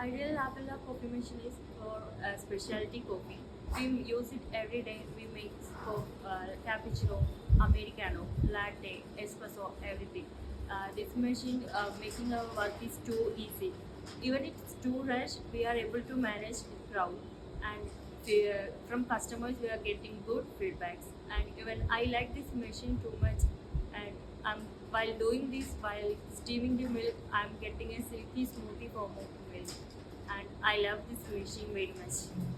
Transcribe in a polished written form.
Ideal Labella coffee machine is for specialty coffee. We use it every day. We make cappuccino, americano, latte, espresso, everything. This machine making our work is too easy. Even if it's too rush, we are able to manage the crowd. And from customers, we are getting good feedbacks. And even I like this machine too much. And while doing this, while steaming the milk, I'm getting a silky smoothie form of milk. And I love this machine very much.